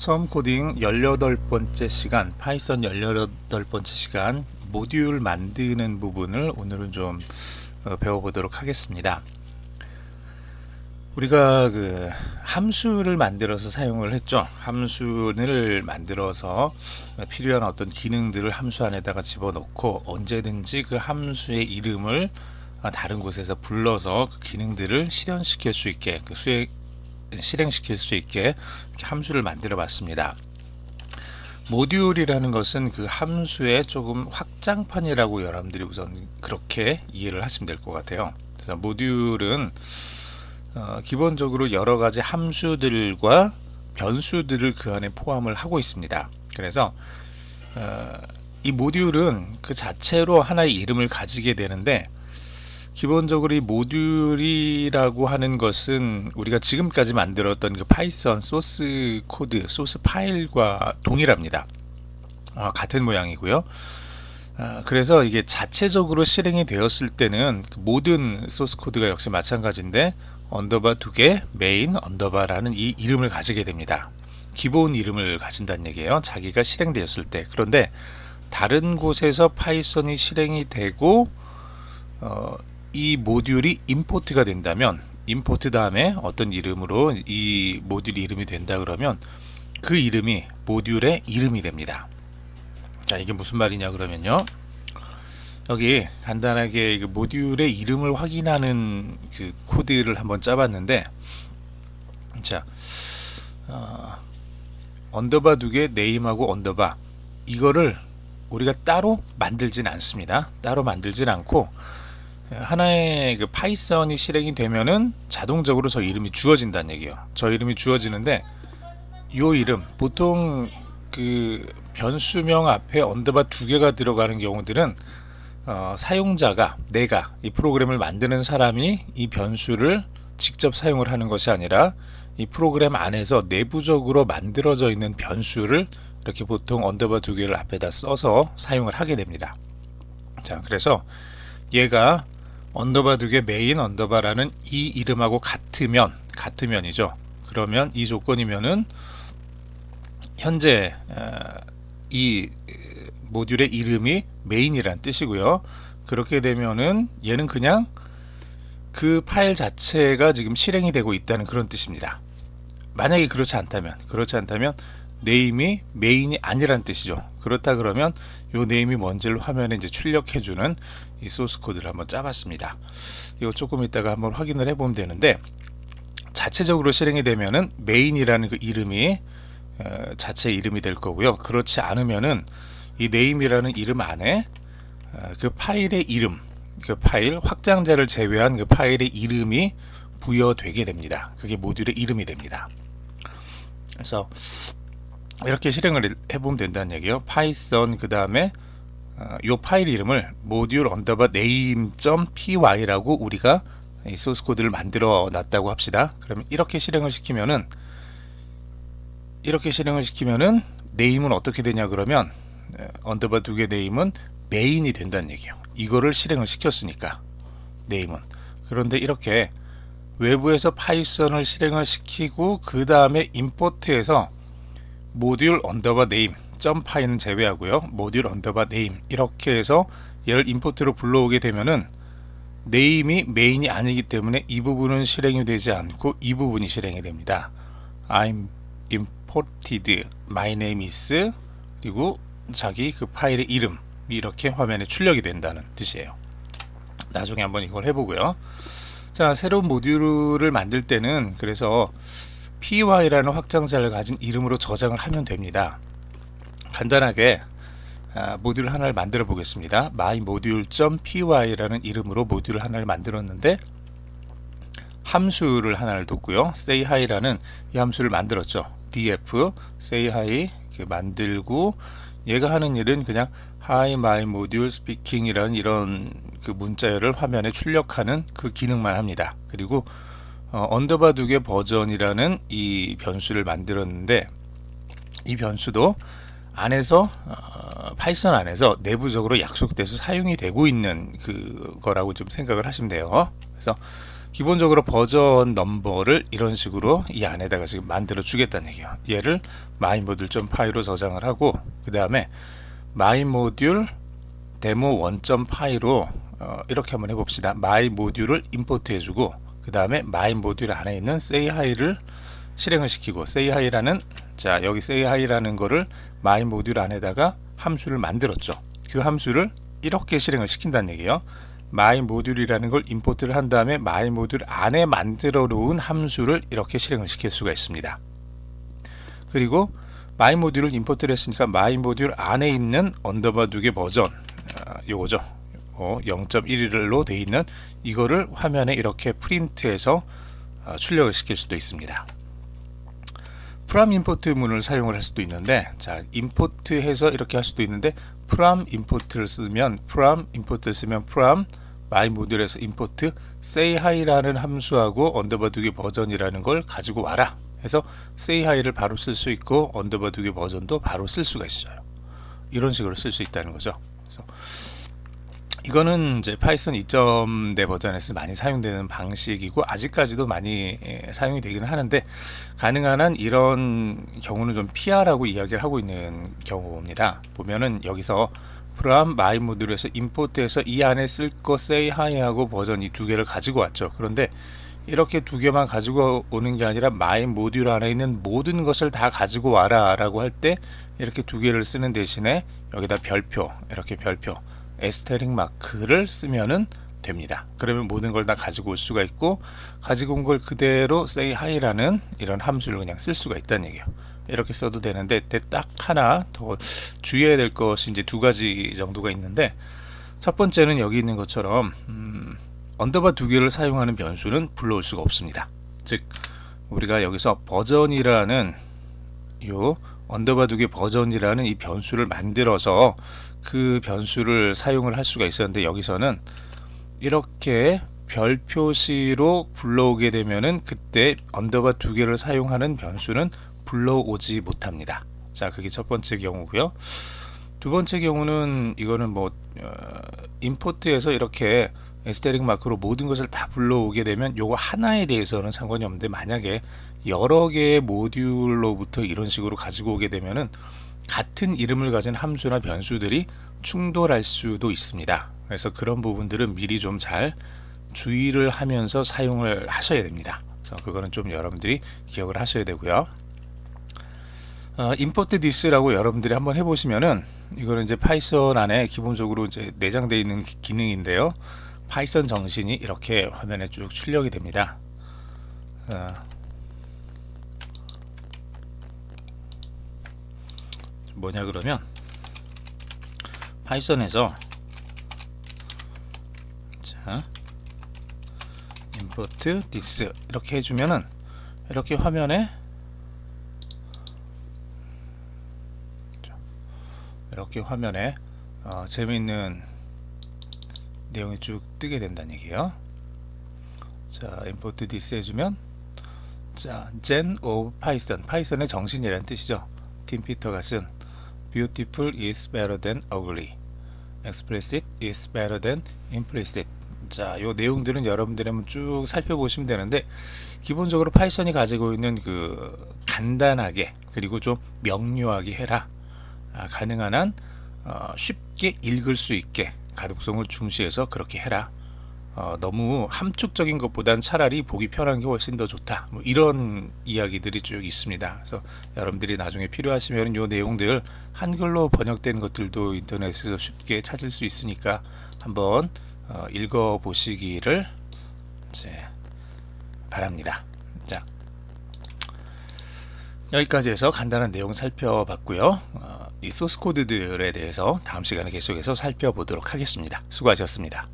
처음 코딩 18번째 시간, 파이썬 18번째 시간 모듈 만드는 부분을 오늘은 좀 배워보도록 하겠습니다. 우리가 함수를 만들어서 사용을 했죠. 함수를 만들어서 필요한 어떤 기능들을 함수 안에다가 집어넣고 언제든지 그 함수의 이름을 다른 곳에서 불러서 그 기능들을 실현시킬 수 있게, 실행시킬 수 있게 함수를 만들어 봤습니다. 모듈이라는 것은 그 함수의 조금 확장판이라고 여러분들이 우선 그렇게 이해를 하시면 될 것 같아요. 그래서 모듈은 기본적으로 여러 가지 함수들과 변수들을 그 안에 포함을 하고 있습니다. 그래서 이 모듈은 그 자체로 하나의 이름을 가지게 되는데, 기본적으로 이 모듈이라고 하는 것은 우리가 지금까지 만들었던 그 파이썬 소스 코드, 소스 파일과 동일합니다. 같은 모양이고요. 그래서 이게 자체적으로 실행이 되었을 때는 그 모든 소스 코드가 역시 마찬가지인데 언더바 2개, 메인, 언더바라는 이 이름을 가지게 됩니다. 기본 이름을 가진다는 얘기예요. 자기가 실행되었을 때. 그런데 다른 곳에서 파이썬이 실행이 되고 이 모듈이 임포트가 된다면, 임포트 다음에 어떤 이름으로 이 모듈이 이름이 된다 그러면 그 이름이 모듈의 이름이 됩니다. 자, 이게 무슨 말이냐 그러면요, 여기 간단하게 그 모듈의 이름을 확인하는 그 코드를 한번 짜봤는데, 자, 언더바 2개, 네임하고 언더바, 이거를 우리가 따로 만들진 않습니다. 따로 만들진 않고 하나의 그 파이썬이 실행이 되면은 자동적으로 저 이름이 주어진다는 얘기예요. 저 이름이 주어지는데 요 이름, 보통 그 변수명 앞에 언더바 2개가 들어가는 경우들은 사용자가, 내가 이 프로그램을 만드는 사람이 이 변수를 직접 사용을 하는 것이 아니라 이 프로그램 안에서 내부적으로 만들어져 있는 변수를 이렇게 보통 언더바 2개를 앞에다 써서 사용을 하게 됩니다. 자, 그래서 얘가 언더바 2개 메인 언더바라는 이 이름하고 같으면이죠. 그러면 이 조건이면은 현재 이 모듈의 이름이 메인이란 뜻이고요. 그렇게 되면은 얘는 그냥 그 파일 자체가 지금 실행이 되고 있다는 그런 뜻입니다. 만약에 그렇지 않다면 네임이 메인이 아니란 뜻이죠. 그렇다 그러면 요 네임이 뭔지를 화면에 이제 출력해주는 이 소스 코드를 한번 짜봤습니다. 이거 조금 이따가 한번 확인을 해보면 되는데, 자체적으로 실행이 되면은 메인이라는 그 이름이 자체 이름이 될 거고요. 그렇지 않으면은 이 네임이라는 이름 안에 그 파일의 이름, 그 파일 확장자를 제외한 그 파일의 이름이 부여되게 됩니다. 그게 모듈의 이름이 됩니다. 그래서 이렇게 실행을 해보면 된다는 얘기예요. 파이썬 그 다음에 요 파일 이름을 모듈 언더바 name.py라고 우리가 이 소스 코드를 만들어 놨다고 합시다. 그러면 이렇게 실행을 시키면은 네임은 어떻게 되냐 그러면 언더바 2개 네임은 메인이 된다는 얘기예요. 이거를 실행을 시켰으니까 네임은. 그런데 이렇게 외부에서 파이썬을 실행을 시키고 그 다음에 임포트해서 모듈 언더바 네임 .py는 제외하고요, 모듈 언더바 네임 이렇게 해서 얘를 임포트로 불러오게 되면은 네임이 메인이 아니기 때문에 이 부분은 실행이 되지 않고 이 부분이 실행이 됩니다. I'm imported, my name is, 그리고 자기 그 파일의 이름, 이렇게 화면에 출력이 된다는 뜻이에요. 나중에 한번 이걸 해보고요. 자, 새로운 모듈을 만들 때는 그래서 py라는 확장자를 가진 이름으로 저장을 하면 됩니다. 간단하게 모듈 하나를 만들어 보겠습니다. mymodule.py라는 이름으로 모듈 하나를 만들었는데 함수를 하나를 뒀고요. say hi라는 이 함수를 만들었죠. df say hi 이렇게 만들고, 얘가 하는 일은 그냥 hi my module speaking 이라는 이런 그 문자열을 화면에 출력하는 그 기능만 합니다. 그리고 언더바 2개 버전이라는 이 변수를 만들었는데, 이 변수도 안에서 파이썬 안에서 내부적으로 약속돼서 사용이 되고 있는 그거라고 좀 생각을 하시면 돼요. 그래서 기본적으로 버전 넘버를 이런 식으로 이 안에다가 지금 만들어 주겠다는 얘기예요. 얘를 myModule.py로 저장을 하고 그 다음에 myModule 데모 1.py로 이렇게 한번 해봅시다. myModule을 임포트 해주고 그 다음에 myModule 안에 있는 sayHi를 실행을 시키고 sayHi라는 자 여기 sayHi라는 거를 myModule 안에다가 함수를 만들었죠. 그 함수를 이렇게 실행을 시킨다는 얘기예요. myModule이라는 걸 임포트를 한 다음에 myModule 안에 만들어 놓은 함수를 이렇게 실행을 시킬 수가 있습니다. 그리고 myModule을 임포트를 했으니까 myModule 안에 있는 언더바 2개 버전 요거죠. 0.11로 되어 있는 이거를 화면에 이렇게 프린트해서 출력을 시킬 수도 있습니다. from import 문을 사용을 할 수도 있는데 자 임포트해서 이렇게 할 수도 있는데 from import를 쓰면 from myModule에서 import sayHi라는 함수하고 언더바 2개 버전이라는 걸 가지고 와라 해서 sayHi를 바로 쓸 수 있고 언더바 2개 버전도 바로 쓸 수가 있어요. 이런 식으로 쓸 수 있다는 거죠. 그래서 이거는 이제 파이썬 2.0 버전에서 많이 사용되는 방식이고 아직까지도 많이 사용이 되기는 하는데 가능한 한 이런 경우는 좀 피하라고 이야기를 하고 있는 경우입니다. 보면은 여기서 from myModule에서 임포트해서 이 안에 쓸 거 sayHi하고 버전 이 두 개를 가지고 왔죠. 그런데 이렇게 두 개만 가지고 오는 게 아니라 myModule 안에 있는 모든 것을 다 가지고 와라 라고 할 때 이렇게 두 개를 쓰는 대신에 여기다 별표 이렇게 별표 에스테릭 마크를 쓰면은 됩니다. 그러면 모든 걸 다 가지고 올 수가 있고 가지고 온 걸 그대로 sayHi라는 이런 함수를 그냥 쓸 수가 있다는 얘기예요. 이렇게 써도 되는데 딱 하나 더 주의해야 될 것이 이제 두 가지 정도가 있는데 첫 번째는 여기 있는 것처럼 언더바 2개를 사용하는 변수는 불러올 수가 없습니다. 즉 우리가 여기서 버전이라는 요 언더바 2개 버전이라는 이 변수를 만들어서 그 변수를 사용을 할 수가 있었는데 여기서는 이렇게 별 표시로 불러오게 되면은 그때 언더바 2개를 사용하는 변수는 불러오지 못합니다. 자 그게 첫 번째 경우고요. 두 번째 경우는 이거는 뭐 임포트에서 이렇게 에스테릭 마크로 모든 것을 다 불러오게 되면 요거 하나에 대해서는 상관이 없는데 만약에 여러 개의 모듈로부터 이런 식으로 가지고 오게 되면은 같은 이름을 가진 함수나 변수들이 충돌할 수도 있습니다. 그래서 그런 부분들은 미리 좀 잘 주의를 하면서 사용을 하셔야 됩니다. 그래서 그거는 좀 여러분들이 기억을 하셔야 되고요. import this라고 여러분들이 한번 해보시면은 이거는 이제 파이썬 안에 기본적으로 이제 내장되어 있는 기능인데요. 파이썬 정신이 이렇게 화면에 쭉 출력이 됩니다. 뭐냐 그러면 파이썬에서 자 import this 이렇게 해주면은 이렇게 화면에 재미있는 내용이 쭉 뜨게 된다는 얘기예요. 자 import this 해주면 자 gen of Python 파이썬의 정신이라는 뜻이죠. 팀 피터가 쓴 Beautiful is better than ugly. Explicit is better than implicit. 자, 요 내용들은 여러분들이 한번 쭉 살펴보시면 되는데 기본적으로 파이썬이 가지고 있는 그 간단하게 그리고 좀 명료하게 해라. 가능한 한 쉽게 읽을 수 있게 가독성을 중시해서 그렇게 해라. 너무 함축적인 것보단 차라리 보기 편한 게 훨씬 더 좋다. 뭐 이런 이야기들이 쭉 있습니다. 그래서 여러분들이 나중에 필요하시면 이 내용들 한글로 번역된 것들도 인터넷에서 쉽게 찾을 수 있으니까 한번 읽어 보시기를 바랍니다. 자, 여기까지 해서 간단한 내용 살펴봤고요. 이 소스 코드들에 대해서 다음 시간에 계속해서 살펴보도록 하겠습니다. 수고하셨습니다.